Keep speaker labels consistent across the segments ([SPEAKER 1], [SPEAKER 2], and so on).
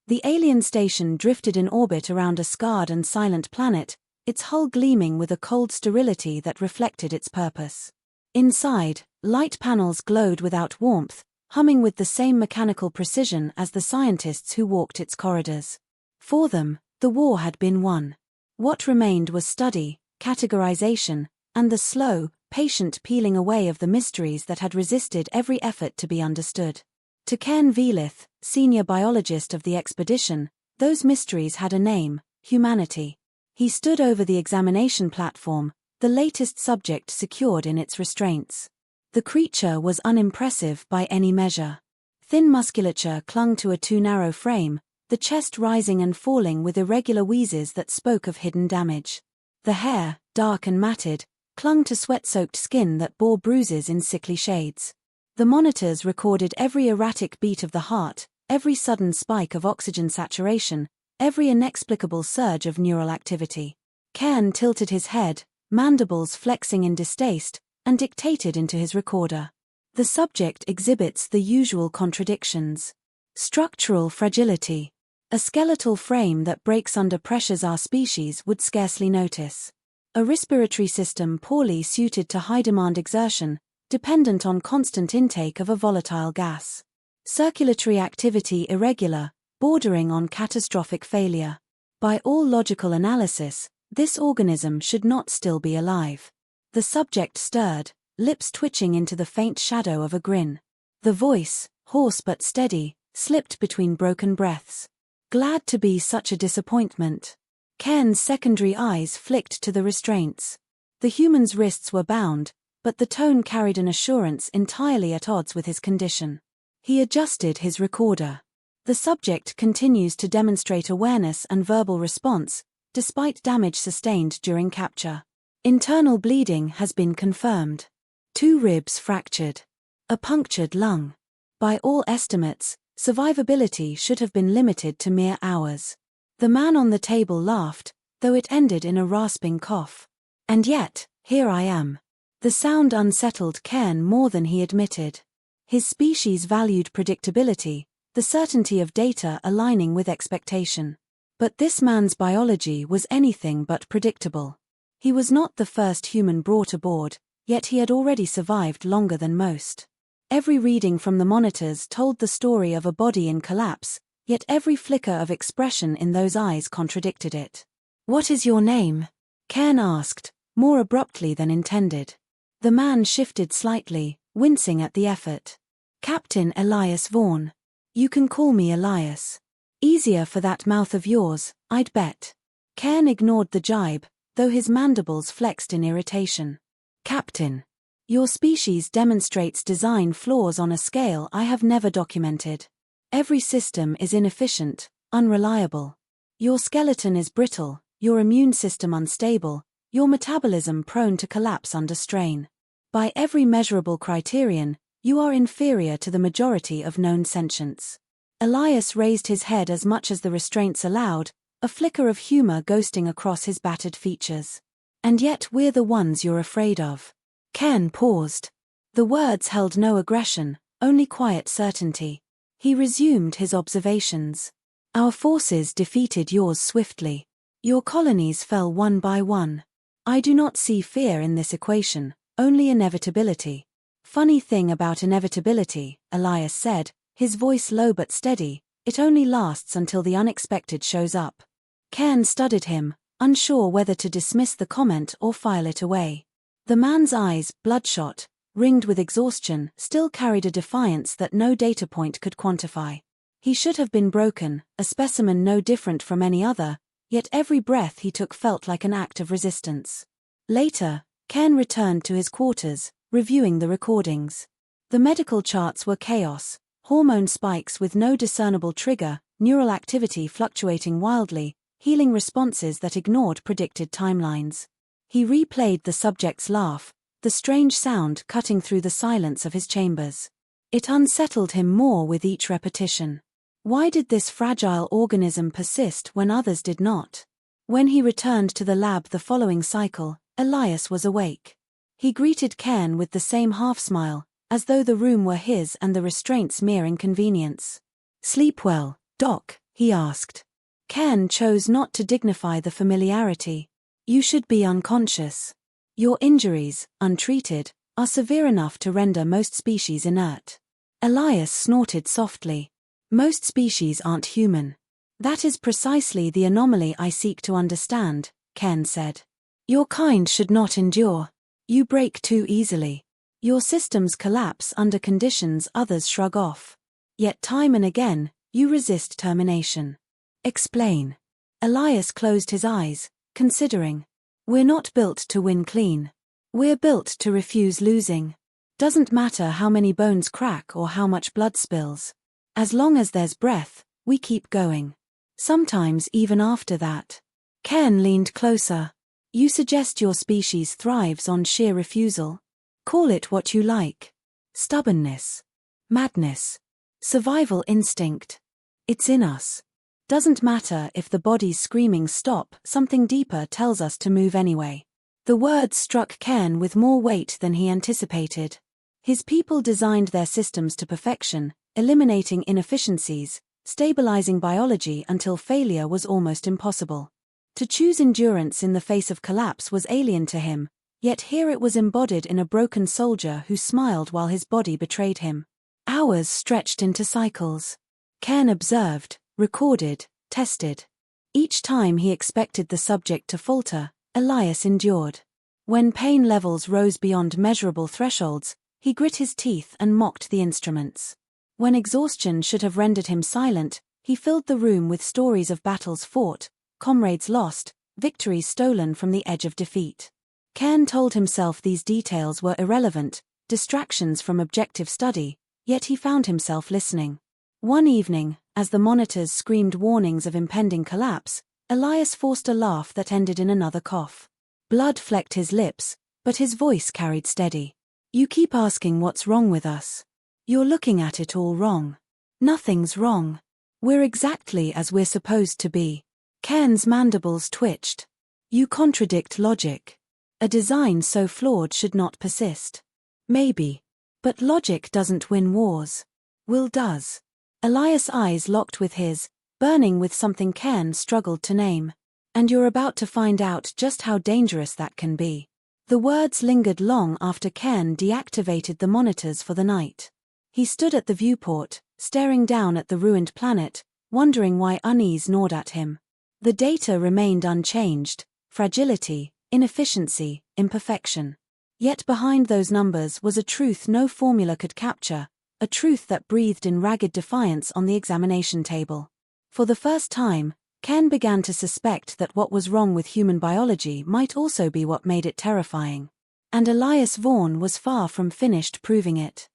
[SPEAKER 1] The alien station drifted in orbit around a scarred and silent planet, its hull gleaming with a cold sterility that reflected its purpose. Inside, light panels glowed without warmth, humming with the same mechanical precision as the scientists who walked its corridors. For them, the war had been won. What remained was study, categorization, and the slow, patient peeling away of the mysteries that had resisted every effort to be understood. To Cairn Velith, senior biologist of the expedition, those mysteries had a name: humanity. He stood over the examination platform, the latest subject secured in its restraints. The creature was unimpressive by any measure. Thin musculature clung to a too narrow frame, the chest rising and falling with irregular wheezes that spoke of hidden damage. The hair, dark and matted, clung to sweat-soaked skin that bore bruises in sickly shades. The monitors recorded every erratic beat of the heart, every sudden spike of oxygen saturation, every inexplicable surge of neural activity. Cairn tilted his head, mandibles flexing in distaste, and dictated into his recorder. The subject exhibits the usual contradictions. Structural fragility. A skeletal frame that breaks under pressures our species would scarcely notice. A respiratory system poorly suited to high-demand exertion, dependent on constant intake of a volatile gas. Circulatory activity irregular, bordering on catastrophic failure. By all logical analysis, this organism should not still be alive. The subject stirred, lips twitching into the faint shadow of a grin. The voice, hoarse but steady, slipped between broken breaths. Glad to be such a disappointment. Cairn's secondary eyes flicked to the restraints. The human's wrists were bound, but the tone carried an assurance entirely at odds with his condition. He adjusted his recorder. The subject continues to demonstrate awareness and verbal response, despite damage sustained during capture. Internal bleeding has been confirmed. 2 ribs fractured. A punctured lung. By all estimates, survivability should have been limited to mere hours. The man on the table laughed, though it ended in a rasping cough. And yet, here I am. The sound unsettled Cairn more than he admitted. His species valued predictability, the certainty of data aligning with expectation. But this man's biology was anything but predictable. He was not the first human brought aboard, yet he had already survived longer than most. Every reading from the monitors told the story of a body in collapse, yet every flicker of expression in those eyes contradicted it. "What is your name?" Cairn asked, more abruptly than intended. The man shifted slightly, wincing at the effort. "Captain Elias Vaughan. You can call me Elias. Easier for that mouth of yours, I'd bet." Cairn ignored the jibe, though his mandibles flexed in irritation. "Captain. Your species demonstrates design flaws on a scale I have never documented. Every system is inefficient, unreliable. Your skeleton is brittle, your immune system unstable, your metabolism prone to collapse under strain. By every measurable criterion, you are inferior to the majority of known sentients." Elias raised his head as much as the restraints allowed, a flicker of humor ghosting across his battered features. "And yet we're the ones you're afraid of." Cairn paused. The words held no aggression, only quiet certainty. He resumed his observations. "Our forces defeated yours swiftly. Your colonies fell one by one. I do not see fear in this equation, only inevitability." "Funny thing about inevitability," Elias said, his voice low but steady, "it only lasts until the unexpected shows up." Cairn studied him, unsure whether to dismiss the comment or file it away. The man's eyes, bloodshot, ringed with exhaustion, still carried a defiance that no data point could quantify. He should have been broken, a specimen no different from any other, yet every breath he took felt like an act of resistance. Later, Cairn returned to his quarters, reviewing the recordings. The medical charts were chaos, hormone spikes with no discernible trigger, neural activity fluctuating wildly, healing responses that ignored predicted timelines. He replayed the subject's laugh, the strange sound cutting through the silence of his chambers. It unsettled him more with each repetition. Why did this fragile organism persist when others did not? When he returned to the lab the following cycle, Elias was awake. He greeted Cairn with the same half-smile, as though the room were his and the restraints mere inconvenience. "Sleep well, Doc," he asked. Cairn chose not to dignify the familiarity. You should be unconscious. Your injuries, untreated, are severe enough to render most species inert. Elias snorted softly. Most species aren't human. That is precisely the anomaly I seek to understand, Cairn said. Your kind should not endure. You break too easily. Your systems collapse under conditions others shrug off. Yet time and again, you resist termination. Explain. Elias closed his eyes, considering. We're not built to win clean. We're built to refuse losing. Doesn't matter how many bones crack or how much blood spills. As long as there's breath, we keep going. Sometimes even after that. Cairn leaned closer. You suggest your species thrives on sheer refusal? Call it what you like. Stubbornness. Madness. Survival instinct. It's in us. Doesn't matter if the body's screaming stop, something deeper tells us to move anyway. The words struck Cairn with more weight than he anticipated. His people designed their systems to perfection, eliminating inefficiencies, stabilizing biology until failure was almost impossible. To choose endurance in the face of collapse was alien to him, yet here it was embodied in a broken soldier who smiled while his body betrayed him. Hours stretched into cycles. Cairn observed, recorded, tested. Each time he expected the subject to falter, Elias endured. When pain levels rose beyond measurable thresholds, he grit his teeth and mocked the instruments. When exhaustion should have rendered him silent, he filled the room with stories of battles fought, comrades lost, victories stolen from the edge of defeat. Cairn told himself these details were irrelevant, distractions from objective study, yet he found himself listening. One evening, as the monitors screamed warnings of impending collapse, Elias forced a laugh that ended in another cough. Blood flecked his lips, but his voice carried steady. You keep asking what's wrong with us. You're looking at it all wrong. Nothing's wrong. We're exactly as we're supposed to be. Cairn's mandibles twitched. You contradict logic. A design so flawed should not persist. Maybe. But logic doesn't win wars. Will does. Elias' eyes locked with his, burning with something Cairn struggled to name. And you're about to find out just how dangerous that can be. The words lingered long after Cairn deactivated the monitors for the night. He stood at the viewport, staring down at the ruined planet, wondering why unease gnawed at him. The data remained unchanged: fragility, inefficiency, imperfection. Yet behind those numbers was a truth no formula could capture, a truth that breathed in ragged defiance on the examination table. For the first time, Cairn began to suspect that what was wrong with human biology might also be what made it terrifying. And Elias Vaughn was far from finished proving it.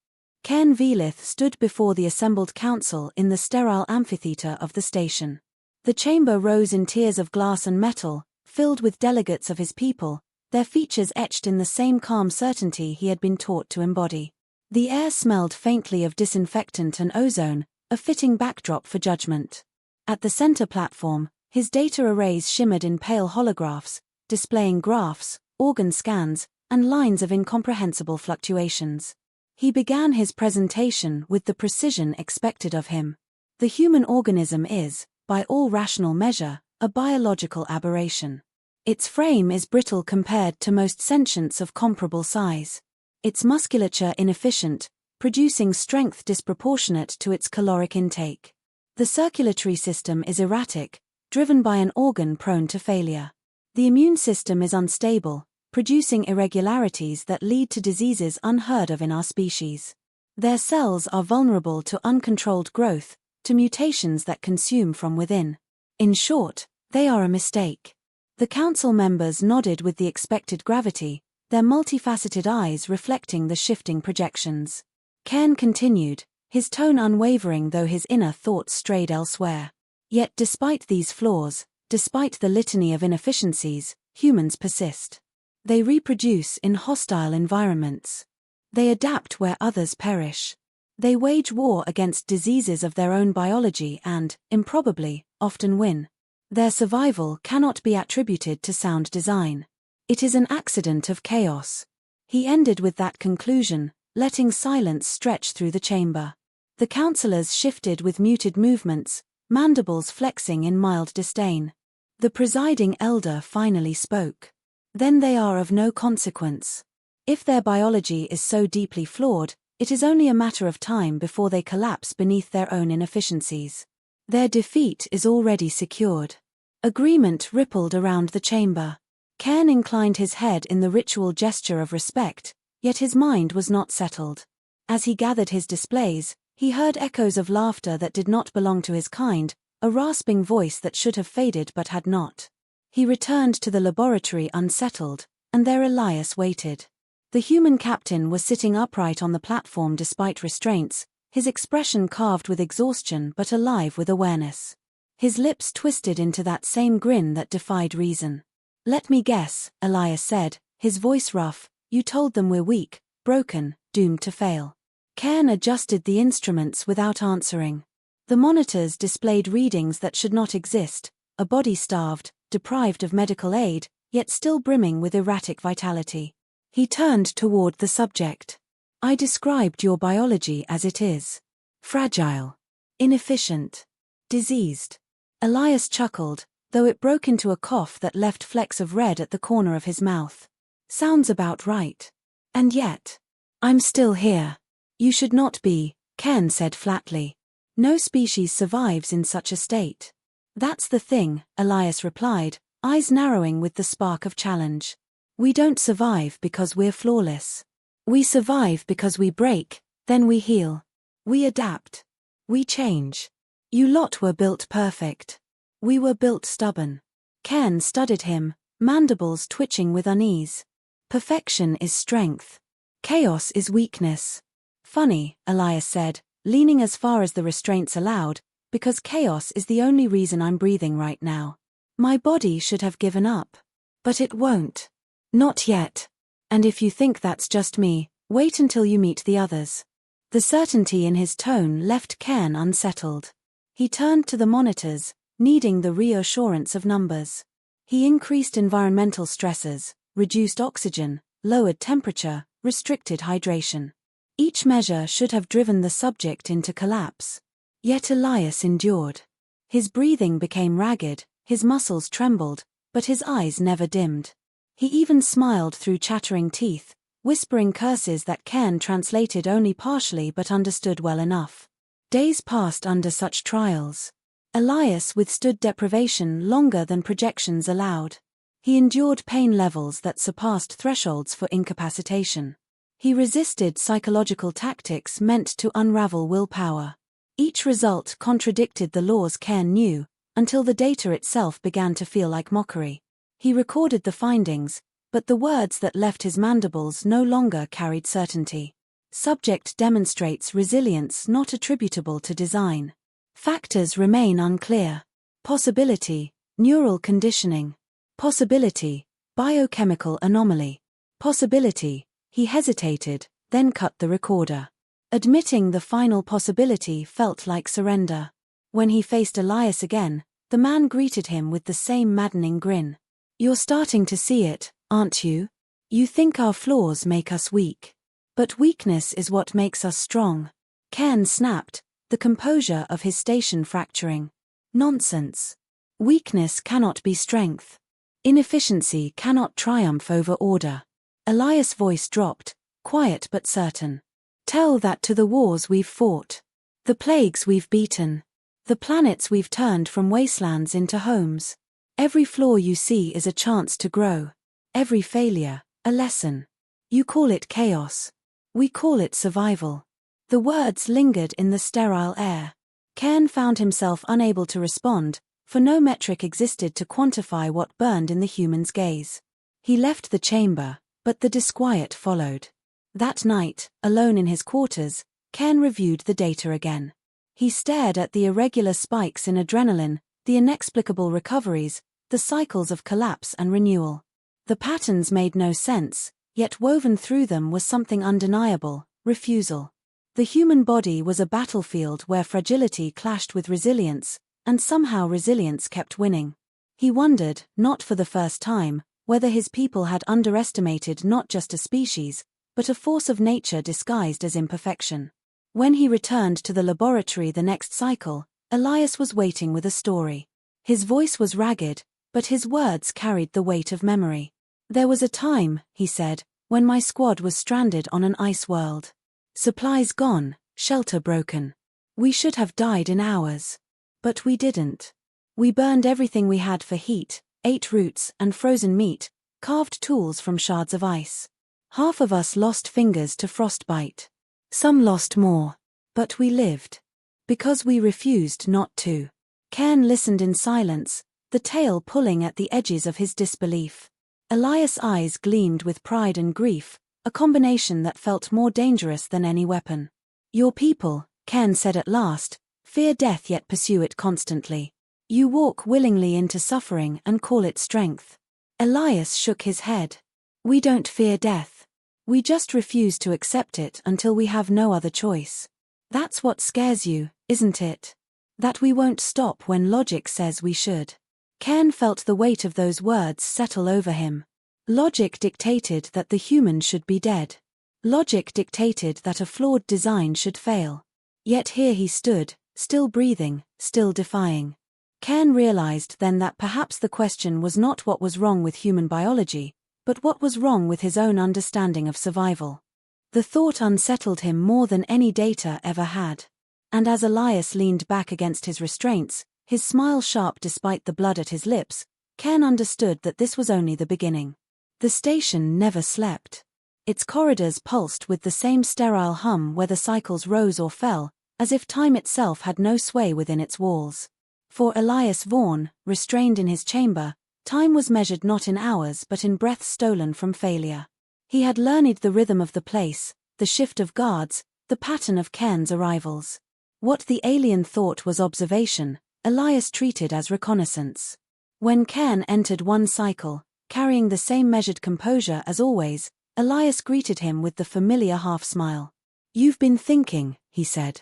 [SPEAKER 1] Cairn Velith stood before the assembled council in the sterile amphitheater of the station. The chamber rose in tiers of glass and metal, filled with delegates of his people, their features etched in the same calm certainty he had been taught to embody. The air smelled faintly of disinfectant and ozone, a fitting backdrop for judgment. At the center platform, his data arrays shimmered in pale holographs, displaying graphs, organ scans, and lines of incomprehensible fluctuations. He began his presentation with the precision expected of him. The human organism is, by all rational measure, a biological aberration. Its frame is brittle compared to most sentients of comparable size. Its musculature inefficient, producing strength disproportionate to its caloric intake. The circulatory system is erratic, driven by an organ prone to failure. The immune system is unstable, producing irregularities that lead to diseases unheard of in our species. Their cells are vulnerable to uncontrolled growth, to mutations that consume from within. In short, they are a mistake. The council members nodded with the expected gravity, their multifaceted eyes reflecting the shifting projections. Cairn continued, his tone unwavering though his inner thoughts strayed elsewhere. Yet despite these flaws, despite the litany of inefficiencies, humans persist. They reproduce in hostile environments. They adapt where others perish. They wage war against diseases of their own biology and, improbably, often win. Their survival cannot be attributed to sound design. It is an accident of chaos. He ended with that conclusion, letting silence stretch through the chamber. The councillors shifted with muted movements, mandibles flexing in mild disdain. The presiding elder finally spoke. Then they are of no consequence. If their biology is so deeply flawed, it is only a matter of time before they collapse beneath their own inefficiencies. Their defeat is already secured. Agreement rippled around the chamber. Cairn inclined his head in the ritual gesture of respect, yet his mind was not settled. As he gathered his displays, he heard echoes of laughter that did not belong to his kind, a rasping voice that should have faded but had not. He returned to the laboratory unsettled, and there Elias waited. The human captain was sitting upright on the platform despite restraints, his expression carved with exhaustion but alive with awareness. His lips twisted into that same grin that defied reason. "Let me guess," Elias said, his voice rough, "you told them we're weak, broken, doomed to fail." Cairn adjusted the instruments without answering. The monitors displayed readings that should not exist, a body starved, deprived of medical aid, yet still brimming with erratic vitality. He turned toward the subject. "I described your biology as it is. Fragile. Inefficient. Diseased." Elias chuckled, though it broke into a cough that left flecks of red at the corner of his mouth. "Sounds about right. And yet, I'm still here." "You should not be," Cairn said flatly. "No species survives in such a state." "That's the thing," Elias replied, eyes narrowing with the spark of challenge. "We don't survive because we're flawless. We survive because we break, then we heal. We adapt. We change. You lot were built perfect. We were built stubborn." Cairn studied him, mandibles twitching with unease. "Perfection is strength. Chaos is weakness." "Funny," Elias said, leaning as far as the restraints allowed, "because chaos is the only reason I'm breathing right now. My body should have given up. But it won't. Not yet. And if you think that's just me, wait until you meet the others." The certainty in his tone left Cairn unsettled. He turned to the monitors, needing the reassurance of numbers. He increased environmental stressors, reduced oxygen, lowered temperature, restricted hydration. Each measure should have driven the subject into collapse. Yet Elias endured. His breathing became ragged, his muscles trembled, but his eyes never dimmed. He even smiled through chattering teeth, whispering curses that Cairn translated only partially but understood well enough. Days passed under such trials. Elias withstood deprivation longer than projections allowed. He endured pain levels that surpassed thresholds for incapacitation. He resisted psychological tactics meant to unravel willpower. Each result contradicted the laws Cairn knew, until the data itself began to feel like mockery. He recorded the findings, but the words that left his mandibles no longer carried certainty. Subject demonstrates resilience not attributable to design. Factors remain unclear. Possibility, neural conditioning. Possibility, biochemical anomaly. Possibility. He hesitated, then cut the recorder. Admitting the final possibility felt like surrender. When he faced Elias again, the man greeted him with the same maddening grin. "You're starting to see it, aren't you? You think our flaws make us weak. But weakness is what makes us strong." Cairn snapped, the composure of his station fracturing. "Nonsense. Weakness cannot be strength. Inefficiency cannot triumph over order." Elias' voice dropped, quiet but certain. "Tell that to the wars we've fought. The plagues we've beaten. The planets we've turned from wastelands into homes. Every flaw you see is a chance to grow. Every failure, a lesson. You call it chaos. We call it survival." The words lingered in the sterile air. Cairn found himself unable to respond, for no metric existed to quantify what burned in the human's gaze. He left the chamber, but the disquiet followed. That night, alone in his quarters, Cairn reviewed the data again. He stared at the irregular spikes in adrenaline, the inexplicable recoveries, the cycles of collapse and renewal. The patterns made no sense, yet woven through them was something undeniable: refusal. The human body was a battlefield where fragility clashed with resilience, and somehow resilience kept winning. He wondered, not for the first time, whether his people had underestimated not just a species, but a force of nature disguised as imperfection. When he returned to the laboratory the next cycle, Elias was waiting with a story. His voice was ragged, but his words carried the weight of memory. There was a time, he said, when my squad was stranded on an ice world. Supplies gone, shelter broken. We should have died in hours. But we didn't. We burned everything we had for heat, ate roots and frozen meat, carved tools from shards of ice. Half of us lost fingers to frostbite. Some lost more. But we lived. Because we refused not to. Cairn listened in silence, the tale pulling at the edges of his disbelief. Elias' eyes gleamed with pride and grief, a combination that felt more dangerous than any weapon. Your people, Cairn said at last, fear death yet pursue it constantly. You walk willingly into suffering and call it strength. Elias shook his head. We don't fear death. We just refuse to accept it until we have no other choice. That's what scares you, isn't it? That we won't stop when logic says we should. Cairn felt the weight of those words settle over him. Logic dictated that the human should be dead. Logic dictated that a flawed design should fail. Yet here he stood, still breathing, still defying. Cairn realized then that perhaps the question was not what was wrong with human biology, but what was wrong with his own understanding of survival. The thought unsettled him more than any data ever had. And as Elias leaned back against his restraints, his smile sharp despite the blood at his lips, Cairn understood that this was only the beginning. The station never slept. Its corridors pulsed with the same sterile hum whether cycles rose or fell, as if time itself had no sway within its walls. For Elias Vaughan, restrained in his chamber, time was measured not in hours but in breaths stolen from failure. He had learned the rhythm of the place, the shift of guards, the pattern of Cairn's arrivals. What the alien thought was observation, Elias treated as reconnaissance. When Cairn entered one cycle, carrying the same measured composure as always, Elias greeted him with the familiar half-smile. You've been thinking, he said.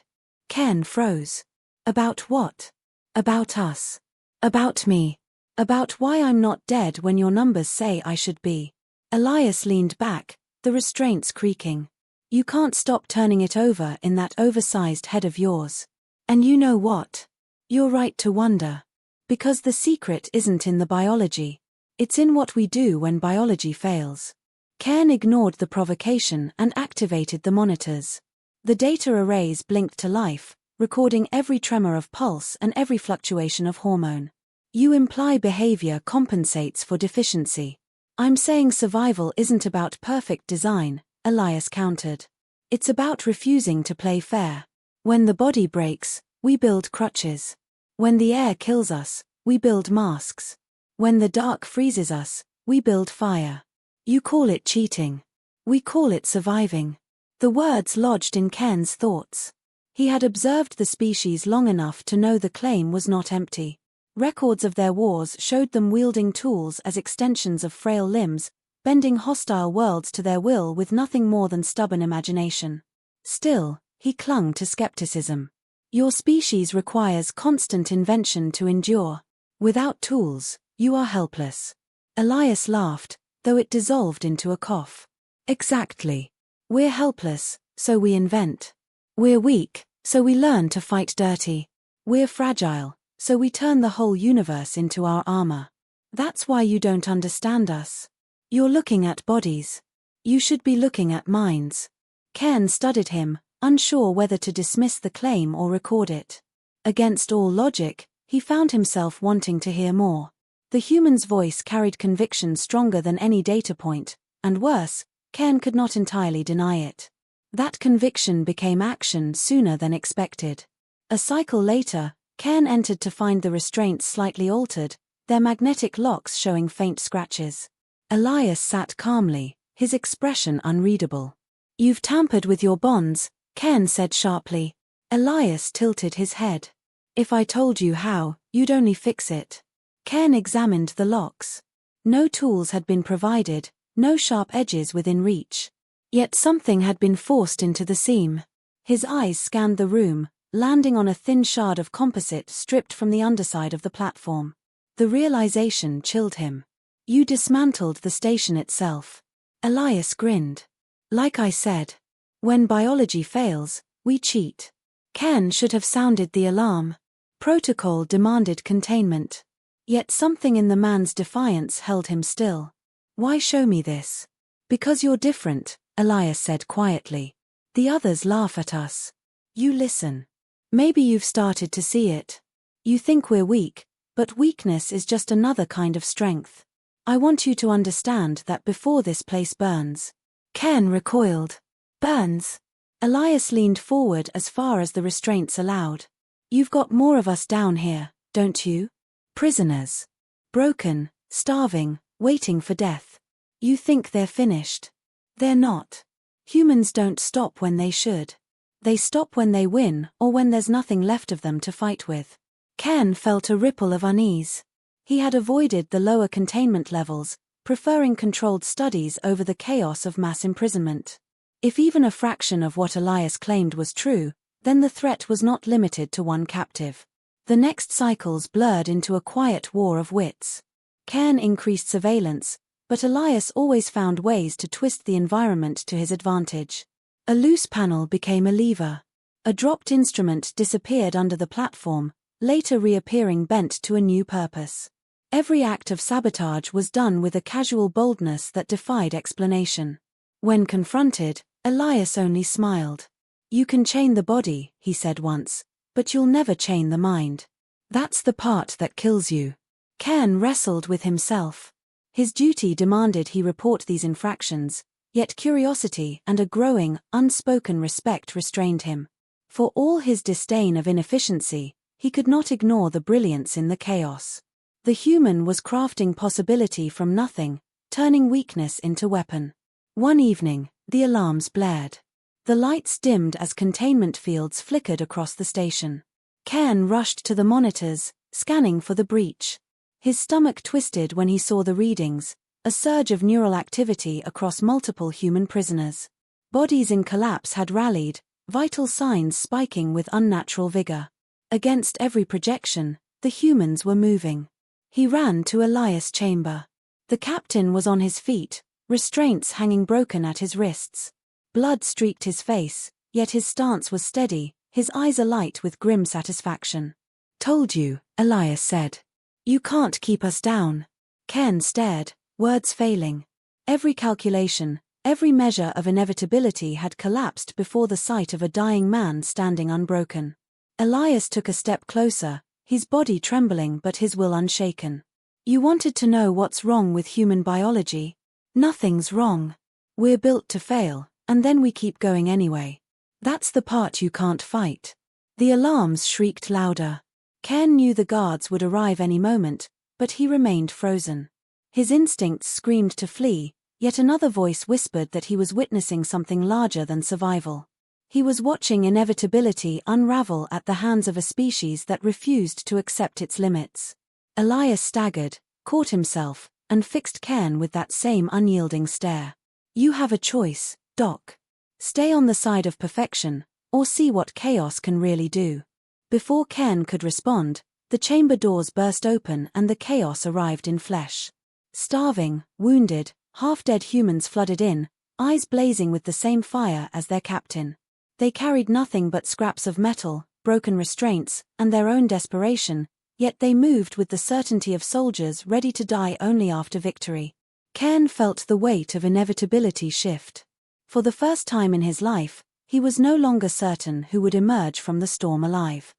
[SPEAKER 1] Cairn froze. About what? About us. About me. About why I'm not dead when your numbers say I should be. Elias leaned back, the restraints creaking. You can't stop turning it over in that oversized head of yours. And you know what? You're right to wonder. Because the secret isn't in the biology. It's in what we do when biology fails. Cairn ignored the provocation and activated the monitors. The data arrays blinked to life, recording every tremor of pulse and every fluctuation of hormone. You imply behavior compensates for deficiency. I'm saying survival isn't about perfect design, Elias countered. It's about refusing to play fair. When the body breaks, we build crutches. When the air kills us, we build masks. When the dark freezes us, we build fire. You call it cheating. We call it surviving. The words lodged in Cairn's thoughts. He had observed the species long enough to know the claim was not empty. Records of their wars showed them wielding tools as extensions of frail limbs, bending hostile worlds to their will with nothing more than stubborn imagination. Still, he clung to skepticism. Your species requires constant invention to endure. Without tools, you are helpless. Elias laughed, though it dissolved into a cough. Exactly. We're helpless, so we invent. We're weak, so we learn to fight dirty. We're fragile, so we turn the whole universe into our armor. That's why you don't understand us. You're looking at bodies. You should be looking at minds. Cairn studied him, unsure whether to dismiss the claim or record it. Against all logic, he found himself wanting to hear more. The human's voice carried conviction stronger than any data point, and worse, Cairn could not entirely deny it. That conviction became action sooner than expected. A cycle later, Cairn entered to find the restraints slightly altered, their magnetic locks showing faint scratches. Elias sat calmly, his expression unreadable. You've tampered with your bonds, Cairn said sharply. Elias tilted his head. If I told you how, you'd only fix it. Cairn examined the locks. No tools had been provided, no sharp edges within reach. Yet something had been forced into the seam. His eyes scanned the room, landing on a thin shard of composite stripped from the underside of the platform. The realization chilled him. You dismantled the station itself. Elias grinned. Like I said. When biology fails, we cheat. Cairn should have sounded the alarm. Protocol demanded containment. Yet something in the man's defiance held him still. Why show me this? Because you're different, Elias said quietly. The others laugh at us. You listen. Maybe you've started to see it. You think we're weak, but weakness is just another kind of strength. I want you to understand that before this place burns. Ken recoiled. Burns? Elias leaned forward as far as the restraints allowed. You've got more of us down here, don't you? Prisoners. Broken, starving, waiting for death. You think they're finished. They're not. Humans don't stop when they should. They stop when they win or when there's nothing left of them to fight with. Ken felt a ripple of unease. He had avoided the lower containment levels, preferring controlled studies over the chaos of mass imprisonment. If even a fraction of what Elias claimed was true, then the threat was not limited to one captive. The next cycles blurred into a quiet war of wits. Ken increased surveillance, but Elias always found ways to twist the environment to his advantage. A loose panel became a lever. A dropped instrument disappeared under the platform, later reappearing bent to a new purpose. Every act of sabotage was done with a casual boldness that defied explanation. When confronted, Elias only smiled. You can chain the body, he said once, but you'll never chain the mind. That's the part that kills you. Ken wrestled with himself. His duty demanded he report these infractions, yet curiosity and a growing, unspoken respect restrained him. For all his disdain of inefficiency, he could not ignore the brilliance in the chaos. The human was crafting possibility from nothing, turning weakness into weapon. One evening, the alarms blared. The lights dimmed as containment fields flickered across the station. Ken rushed to the monitors, scanning for the breach. His stomach twisted when he saw the readings, a surge of neural activity across multiple human prisoners. Bodies in collapse had rallied, vital signs spiking with unnatural vigor. Against every projection, the humans were moving. He ran to Elias' chamber. The captain was on his feet, restraints hanging broken at his wrists. Blood streaked his face, yet his stance was steady, his eyes alight with grim satisfaction. Told you, Elias said. You can't keep us down. Ken stared, words failing. Every calculation, every measure of inevitability had collapsed before the sight of a dying man standing unbroken. Elias took a step closer, his body trembling but his will unshaken. You wanted to know what's wrong with human biology? Nothing's wrong. We're built to fail, and then we keep going anyway. That's the part you can't fight. The alarms shrieked louder. Ken knew the guards would arrive any moment, but he remained frozen. His instincts screamed to flee, yet another voice whispered that he was witnessing something larger than survival. He was watching inevitability unravel at the hands of a species that refused to accept its limits. Elias staggered, caught himself, and fixed Ken with that same unyielding stare. You have a choice, Doc. Stay on the side of perfection, or see what chaos can really do. Before Ken could respond, the chamber doors burst open and the chaos arrived in flesh. Starving, wounded, half-dead humans flooded in, eyes blazing with the same fire as their captain. They carried nothing but scraps of metal, broken restraints, and their own desperation, yet they moved with the certainty of soldiers ready to die only after victory. Ken felt the weight of inevitability shift. For the first time in his life, he was no longer certain who would emerge from the storm alive.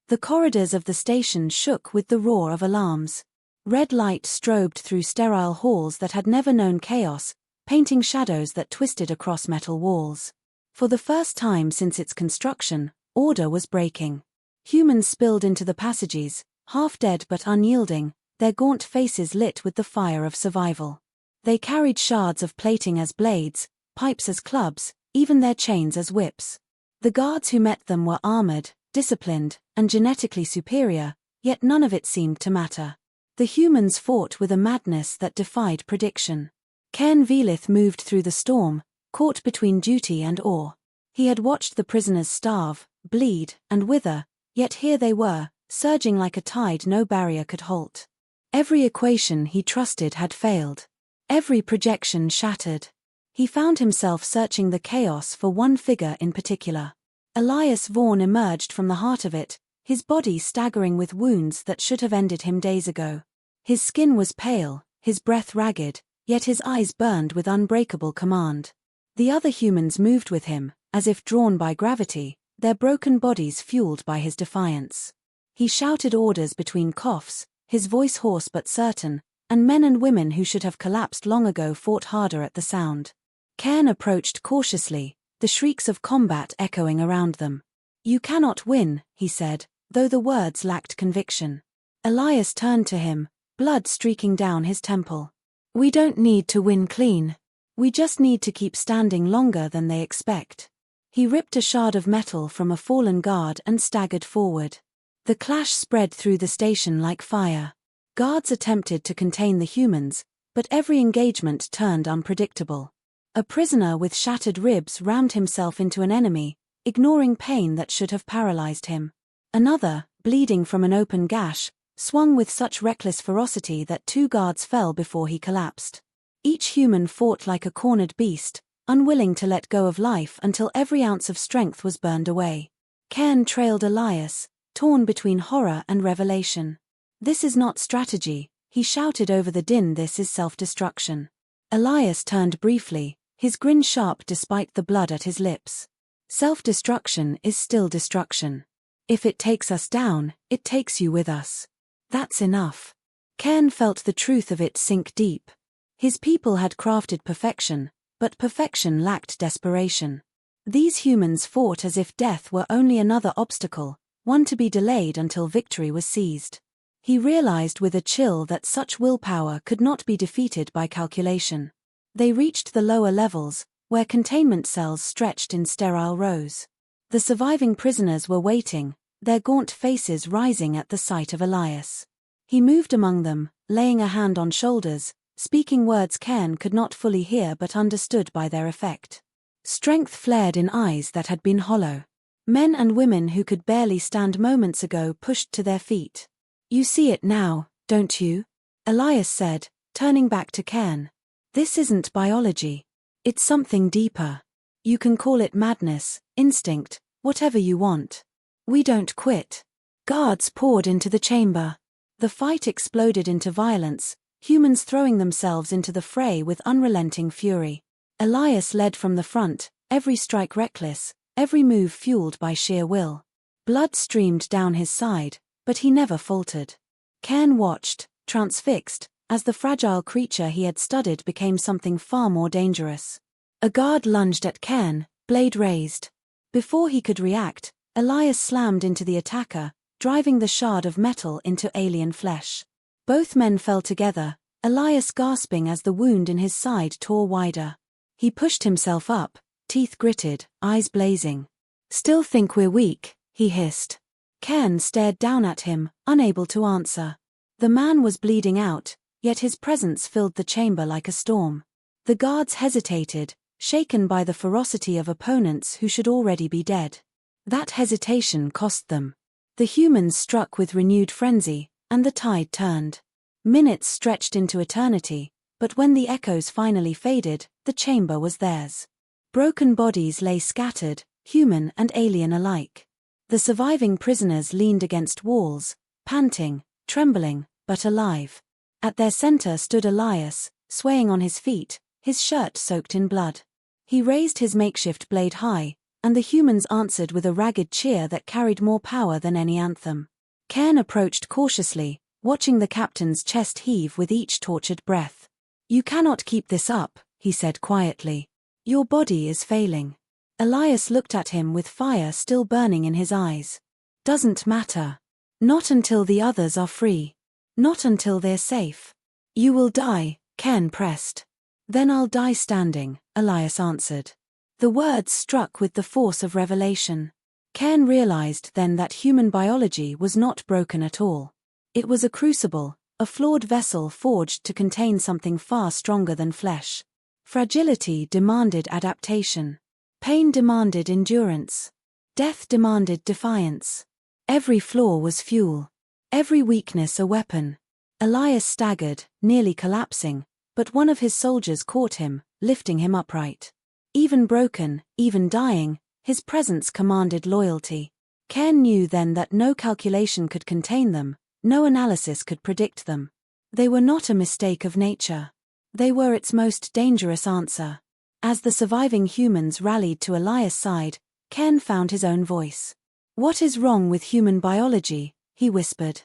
[SPEAKER 1] The corridors of the station shook with the roar of alarms. Red light strobed through sterile halls that had never known chaos, painting shadows that twisted across metal walls. For the first time since its construction, order was breaking. Humans spilled into the passages, half dead but unyielding, their gaunt faces lit with the fire of survival. They carried shards of plating as blades, pipes as clubs, even their chains as whips. The guards who met them were armored, disciplined, and genetically superior, yet none of it seemed to matter. The humans fought with a madness that defied prediction. Ken Velith moved through the storm, caught between duty and awe. He had watched the prisoners starve, bleed, and wither, yet here they were, surging like a tide no barrier could halt. Every equation he trusted had failed. Every projection shattered. He found himself searching the chaos for one figure in particular. Elias Vaughn emerged from the heart of it, his body staggering with wounds that should have ended him days ago. His skin was pale, his breath ragged, yet his eyes burned with unbreakable command. The other humans moved with him, as if drawn by gravity, their broken bodies fueled by his defiance. He shouted orders between coughs, his voice hoarse but certain, and men and women who should have collapsed long ago fought harder at the sound. Cairn approached cautiously, the shrieks of combat echoing around them. "You cannot win," he said, though the words lacked conviction. Elias turned to him, blood streaking down his temple. "We don't need to win clean. We just need to keep standing longer than they expect." He ripped a shard of metal from a fallen guard and staggered forward. The clash spread through the station like fire. Guards attempted to contain the humans, but every engagement turned unpredictable. A prisoner with shattered ribs rammed himself into an enemy, ignoring pain that should have paralyzed him. Another, bleeding from an open gash, swung with such reckless ferocity that 2 guards fell before he collapsed. Each human fought like a cornered beast, unwilling to let go of life until every ounce of strength was burned away. Cairn trailed Elias, torn between horror and revelation. "This is not strategy," he shouted over the din. "This is self-destruction." Elias turned briefly, his grin sharp despite the blood at his lips. "Self-destruction is still destruction. If it takes us down, it takes you with us. That's enough." Cairn felt the truth of it sink deep. His people had crafted perfection, but perfection lacked desperation. These humans fought as if death were only another obstacle, one to be delayed until victory was seized. He realized with a chill that such willpower could not be defeated by calculation. They reached the lower levels, where containment cells stretched in sterile rows. The surviving prisoners were waiting, their gaunt faces rising at the sight of Elias. He moved among them, laying a hand on shoulders, speaking words Cairn could not fully hear but understood by their effect. Strength flared in eyes that had been hollow. Men and women who could barely stand moments ago pushed to their feet. "You see it now, don't you?" Elias said, turning back to Cairn. "This isn't biology. It's something deeper. You can call it madness, instinct, whatever you want. We don't quit." Guards poured into the chamber. The fight exploded into violence, humans throwing themselves into the fray with unrelenting fury. Elias led from the front, every strike reckless, every move fueled by sheer will. Blood streamed down his side, but he never faltered. Cairn watched, transfixed, as the fragile creature he had studied became something far more dangerous. A guard lunged at Cairn, blade raised. Before he could react, Elias slammed into the attacker, driving the shard of metal into alien flesh. Both men fell together, Elias gasping as the wound in his side tore wider. He pushed himself up, teeth gritted, eyes blazing. "Still think we're weak?" he hissed. Cairn stared down at him, unable to answer. The man was bleeding out, yet his presence filled the chamber like a storm. The guards hesitated, shaken by the ferocity of opponents who should already be dead. That hesitation cost them. The humans struck with renewed frenzy, and the tide turned. Minutes stretched into eternity, but when the echoes finally faded, the chamber was theirs. Broken bodies lay scattered, human and alien alike. The surviving prisoners leaned against walls, panting, trembling, but alive. At their center stood Elias, swaying on his feet, his shirt soaked in blood. He raised his makeshift blade high, and the humans answered with a ragged cheer that carried more power than any anthem. Cairn approached cautiously, watching the captain's chest heave with each tortured breath. "You cannot keep this up," he said quietly. "Your body is failing." Elias looked at him with fire still burning in his eyes. "Doesn't matter. Not until the others are free. Not until they're safe." "You will die," Cairn pressed. "Then I'll die standing," Elias answered. The words struck with the force of revelation. Cairn realized then that human biology was not broken at all. It was a crucible, a flawed vessel forged to contain something far stronger than flesh. Fragility demanded adaptation. Pain demanded endurance. Death demanded defiance. Every flaw was fuel. Every weakness a weapon. Elias staggered, nearly collapsing, but one of his soldiers caught him, lifting him upright. Even broken, even dying, his presence commanded loyalty. Cairn knew then that no calculation could contain them, no analysis could predict them. They were not a mistake of nature. They were its most dangerous answer. As the surviving humans rallied to Elias' side, Cairn found his own voice. "What is wrong with human biology?" he whispered.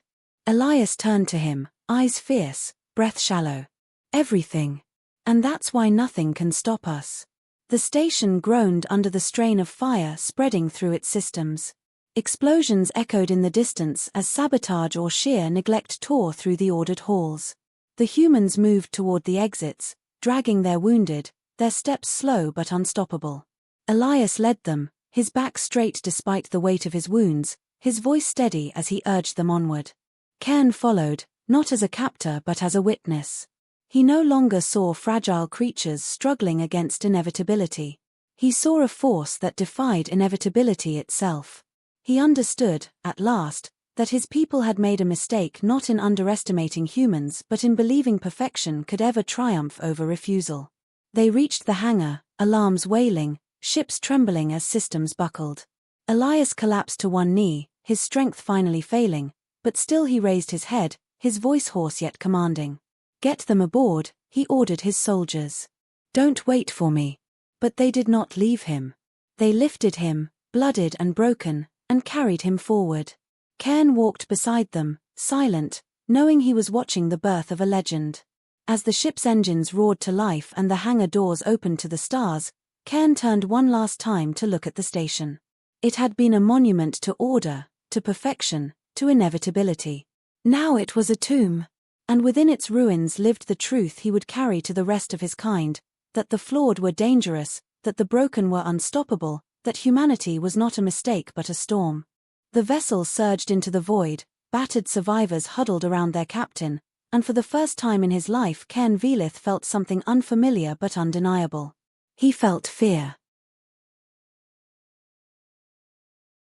[SPEAKER 1] Elias turned to him, eyes fierce, breath shallow. "Everything. And that's why nothing can stop us." The station groaned under the strain of fire spreading through its systems. Explosions echoed in the distance as sabotage or sheer neglect tore through the ordered halls. The humans moved toward the exits, dragging their wounded, their steps slow but unstoppable. Elias led them, his back straight despite the weight of his wounds, his voice steady as he urged them onward. Cairn followed, not as a captor but as a witness. He no longer saw fragile creatures struggling against inevitability. He saw a force that defied inevitability itself. He understood, at last, that his people had made a mistake not in underestimating humans but in believing perfection could ever triumph over refusal. They reached the hangar, alarms wailing, ships trembling as systems buckled. Elias collapsed to one knee, his strength finally failing, but still he raised his head, his voice hoarse yet commanding. "Get them aboard," he ordered his soldiers. "Don't wait for me." But they did not leave him. They lifted him, blooded and broken, and carried him forward. Cairn walked beside them, silent, knowing he was watching the birth of a legend. As the ship's engines roared to life and the hangar doors opened to the stars, Cairn turned one last time to look at the station. It had been a monument to order, to perfection, to inevitability. Now it was a tomb. And within its ruins lived the truth he would carry to the rest of his kind, that the flawed were dangerous, that the broken were unstoppable, that humanity was not a mistake but a storm. The vessel surged into the void, battered survivors huddled around their captain, and for the first time in his life Cairn Velith felt something unfamiliar but undeniable. He felt fear.